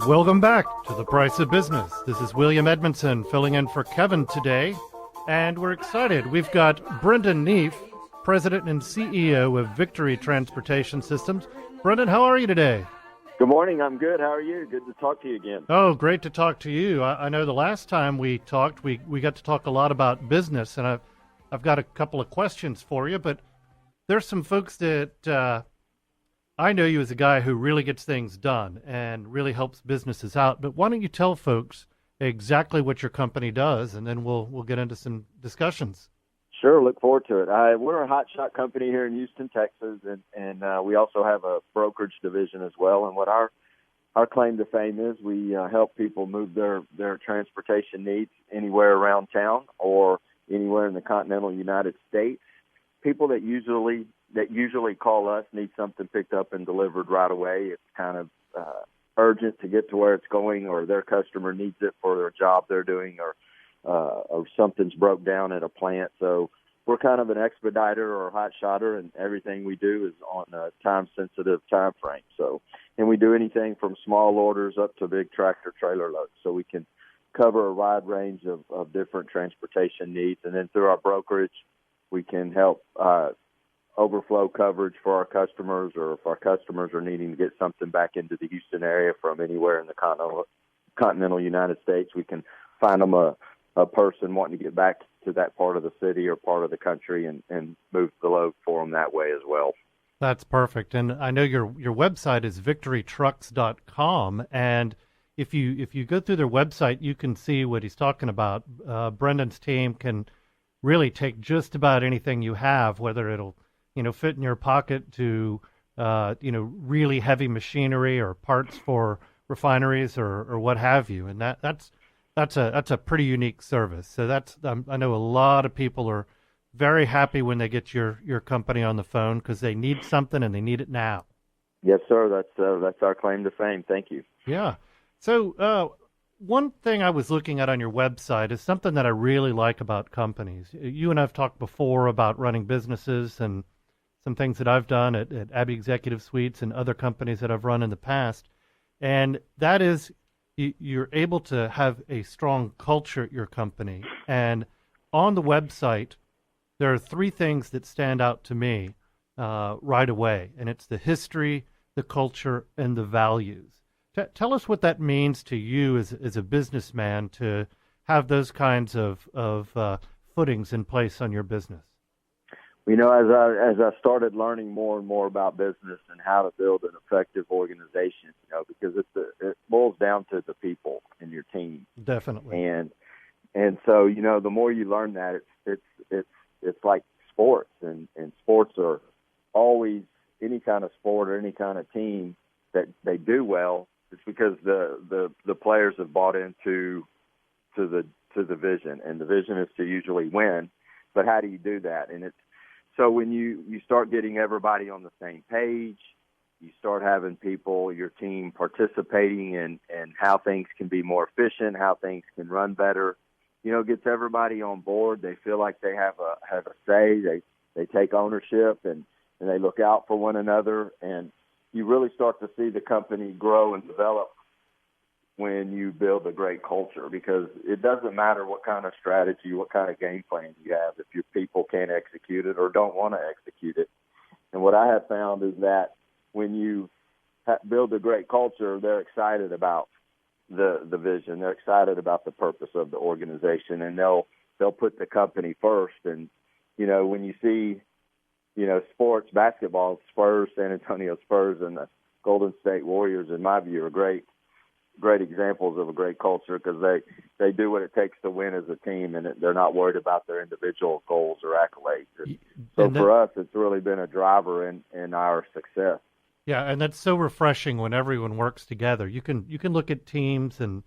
Welcome back to The Price of Business. This is William Edmundson filling in for Kevin today, and we're excited. We've got Brendan Neef, President and CEO of Victory Transportation Systems. Brendan, how are you today? Good morning. I'm good. How are you? Good to talk to you again. Oh, great to talk to you. I know the last time we talked, we got to talk a lot about business, and I've got a couple of questions for you, but there's some folks that I know you as a guy who really gets things done and really helps businesses out, but why don't you tell folks exactly what your company does, and then we'll get into some discussions. Sure, look forward to it. We're a hot shot company here in Houston, Texas, and we also have a brokerage division as well. And what our claim to fame is, we help people move their transportation needs anywhere around town or anywhere in the continental United States. People that usually call us need something picked up and delivered right away. It's kind of urgent to get to where it's going, or their customer needs it for their job they're doing, or something's broke down at a plant. So we're kind of an expediter or hot shotter, and everything we do is on a time-sensitive time frame. So, and we do anything from small orders up to big tractor trailer loads. So we can cover a wide range of different transportation needs. And then through our brokerage, we can help overflow coverage for our customers, or if our customers are needing to get something back into the Houston area from anywhere in the continental United States, we can find them a person wanting to get back to that part of the city or part of the country and move the load for them that way as well. That's perfect. And I know your website is victorytrucks.com, and if you go through their website, you can see what he's talking about. Brendan's team can really take just about anything you have, whether it'll fit in your pocket to really heavy machinery or parts for refineries or what have you, and that's a pretty unique service. So I know a lot of people are very happy when they get your company on the phone because they need something and they need it now. Yes, sir. That's our claim to fame. Thank you. Yeah. So one thing I was looking at on your website is something that I really like about companies. You and I have talked before about running businesses and some things that I've done at Abbey Executive Suites and other companies that I've run in the past, and that is you're able to have a strong culture at your company. And on the website, there are three things that stand out to me right away, and it's the history, the culture, and the values. Tell us what that means to you as a businessman to have those kinds of footings in place on your business. As I started learning more and more about business and how to build an effective organization, because it boils down to the people and your team. Definitely. And so the more you learn that, it's like sports, and sports are always, any kind of sport or any kind of team that they do well. It's because the players have bought into the vision, and the vision is to usually win. But how do you do that? And so when you start getting everybody on the same page, you start having people, your team, participating in how things can be more efficient, how things can run better. Gets everybody on board. They feel like they have a say. They take ownership and they look out for one another. And you really start to see the company grow and develop when you build a great culture, because it doesn't matter what kind of strategy, what kind of game plan you have if your people can't execute it or don't want to execute it. And what I have found is that when you build a great culture, they're excited about the vision. They're excited about the purpose of the organization, and they'll put the company first. And, when you see, sports, basketball, Spurs, San Antonio Spurs, and the Golden State Warriors, in my view, are great examples of a great culture, because they do what it takes to win as a team, and they're not worried about their individual goals or accolades. And so for us, it's really been a driver in our success. Yeah, and that's so refreshing when everyone works together. You can look at teams, and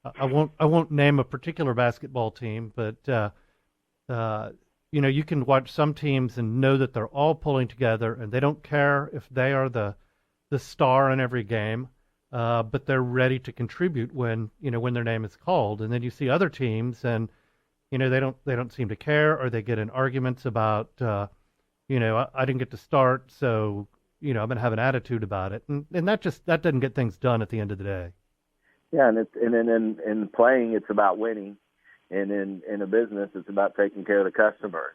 I won't name a particular basketball team, but you can watch some teams and know that they're all pulling together, and they don't care if they are the star in every game. But they're ready to contribute when their name is called. And then you see other teams, and they don't seem to care, or they get in arguments about I didn't get to start, so I'm going to have an attitude about it, and that doesn't get things done at the end of the day. Yeah, and then in playing, it's about winning, and in a business, it's about taking care of the customer.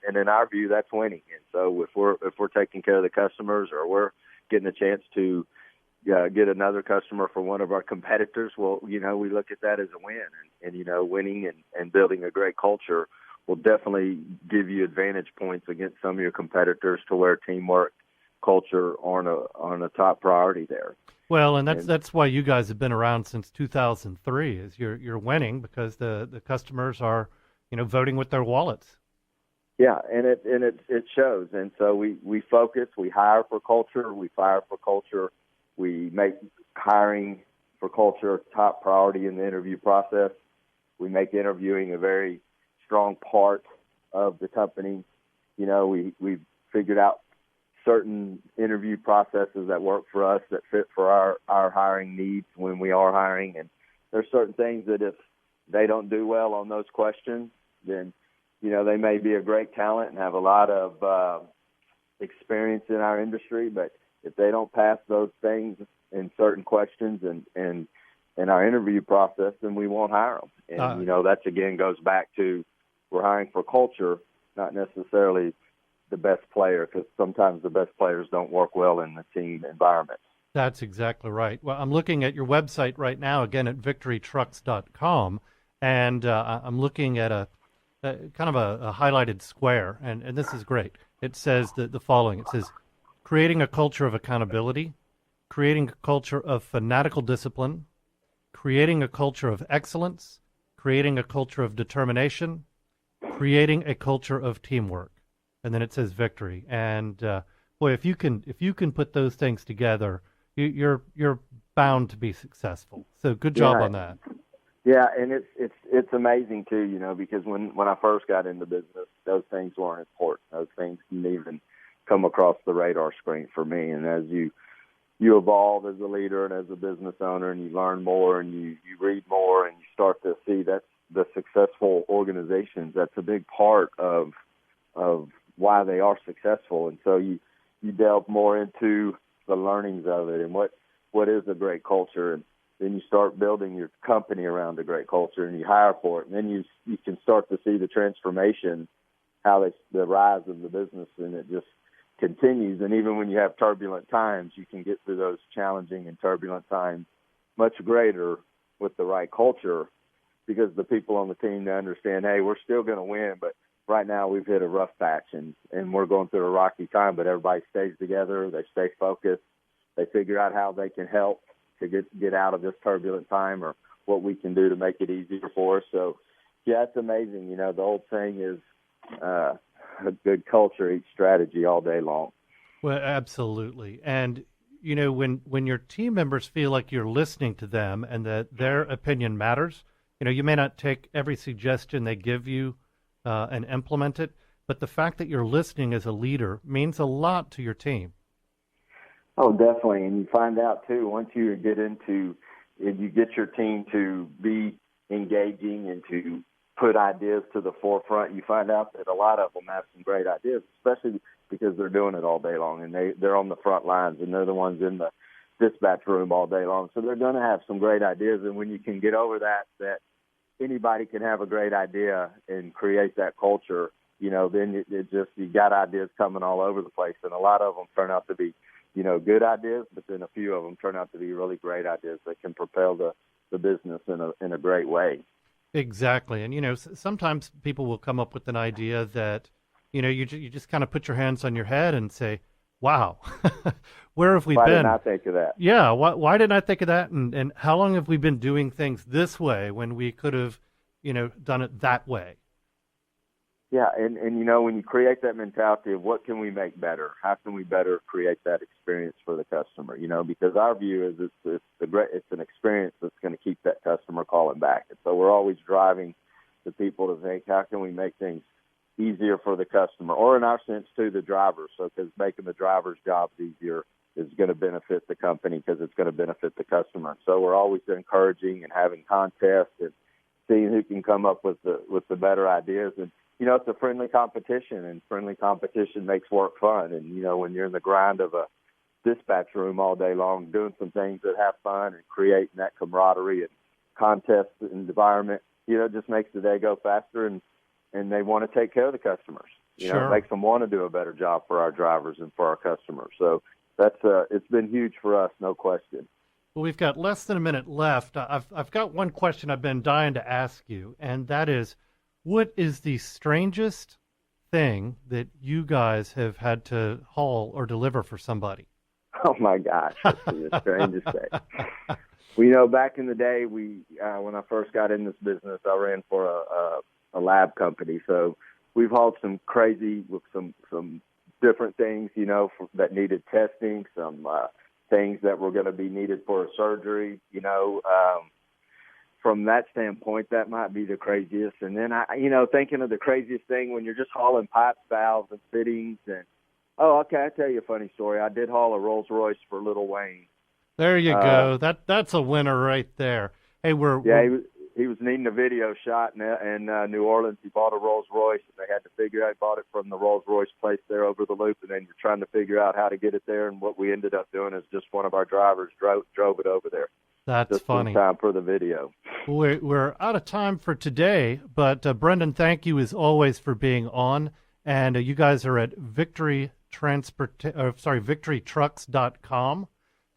And in our view, that's winning. And so if we're taking care of the customers, or we're getting a chance to get another customer for one of our competitors, well, we look at that as a win. And winning and building a great culture will definitely give you advantage points against some of your competitors, to where teamwork, culture aren't a top priority there. Well, and that's why you guys have been around since 2003. Is you're winning because the customers are voting with their wallets. Yeah, and it shows. And so we focus, we hire for culture, we fire for culture, we make hiring for culture a top priority in the interview process. We make interviewing a very strong part of the company. We've figured out certain interview processes that work for us, that fit for our hiring needs when we are hiring. And there's certain things that if they don't do well on those questions, then, they may be a great talent and have a lot of experience in our industry, but if they don't pass those things in certain questions and our interview process, then we won't hire them. And, that's again goes back to, we're hiring for culture, not necessarily the best player, because sometimes the best players don't work well in the team environment. That's exactly right. Well, I'm looking at your website right now, again at victorytrucks.com, and I'm looking at a kind of a highlighted square, and this is great. It says the following. It says, creating a culture of accountability, creating a culture of fanatical discipline, creating a culture of excellence, creating a culture of determination, creating a culture of teamwork. And then it says victory. And boy, if you can put those things together, you're bound to be successful. So good job on that. Yeah, and it's amazing too, because when I first got into business, those things weren't important. Those things didn't even come across the radar screen for me. And as you evolve as a leader and as a business owner, and you learn more and you read more, and you start to see that the successful organizations, that's a big part of why they are successful. And so you delve more into the learnings of it and what is a great culture. And then you start building your company around a great culture, and you hire for it. And then you can start to see the transformation, the rise of the business, and it just continues. And even when you have turbulent times, you can get through those challenging and turbulent times much greater with the right culture, because the people on the team, they understand, hey, we're still going to win, but right now we've hit a rough patch and we're going through a rocky time, but everybody stays together, they stay focused, they figure out how they can help to get out of this turbulent time, or what we can do to make it easier for us. So, yeah, it's amazing. The old saying is, a good culture eats strategy all day long. Well, absolutely. And, when your team members feel like you're listening to them and that their opinion matters, you may not take every suggestion they give you and implement it, but the fact that you're listening as a leader means a lot to your team. Oh, definitely. And you find out, too, once you get your team to be engaging and to put ideas to the forefront, you find out that a lot of them have some great ideas, especially because they're doing it all day long, and they're on the front lines, and they're the ones in the dispatch room all day long. So they're going to have some great ideas. And when you can get over that anybody can have a great idea and create that culture, then you got ideas coming all over the place. And a lot of them turn out to be, good ideas, but then a few of them turn out to be really great ideas that can propel the business in a great way. Exactly. And, sometimes people will come up with an idea that, you just kind of put your hands on your head and say, wow, where have we been? Why didn't I think of that? Yeah, why didn't I think of that? And how long have we been doing things this way when we could have, done it that way? Yeah, and when you create that mentality of what can we make better, how can we better create that experience for the customer? Because our view is it's an experience that's going to keep that customer calling back. And so we're always driving the people to think, how can we make things easier for the customer, or in our sense too, the driver. So because making the driver's jobs easier is going to benefit the company, because it's going to benefit the customer. So we're always encouraging and having contests and seeing who can come up with the better ideas. And it's a friendly competition, and friendly competition makes work fun. And when you're in the grind of dispatch room all day long, doing some things that have fun and creating that camaraderie and contest environment. It just makes the day go faster, and they want to take care of the customers. Sure. It makes them want to do a better job for our drivers and for our customers. So that's it's been huge for us, no question. Well, we've got less than a minute left. I've got one question I've been dying to ask you, and that is, what is the strangest thing that you guys have had to haul or deliver for somebody? Oh my gosh, that's the strangest thing. Well, back in the day, when I first got in this business, I ran for a lab company. So we've hauled some crazy with some different things, that needed testing, some things that were going to be needed for a surgery, from that standpoint, that might be the craziest. And then thinking of the craziest thing when you're just hauling pipes, valves, and fittings. And I'll tell you a funny story. I did haul a Rolls Royce for Little Wayne. There you go. That's a winner right there. Hey, he was needing a video shot in New Orleans. He bought a Rolls Royce, and they had to figure out. He bought it from the Rolls Royce place there over the loop, and then you're trying to figure out how to get it there. And what we ended up doing is just one of our drivers drove it over there. That's just funny. In time for the video. We're out of time for today, but Brendan, thank you as always for being on. And you guys are at victorytrucks.com.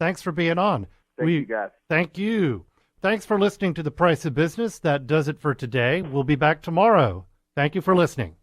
Thanks for being on. Thank you, guys. Thank you. Thanks for listening to The Price of Business. That does it for today. We'll be back tomorrow. Thank you for listening.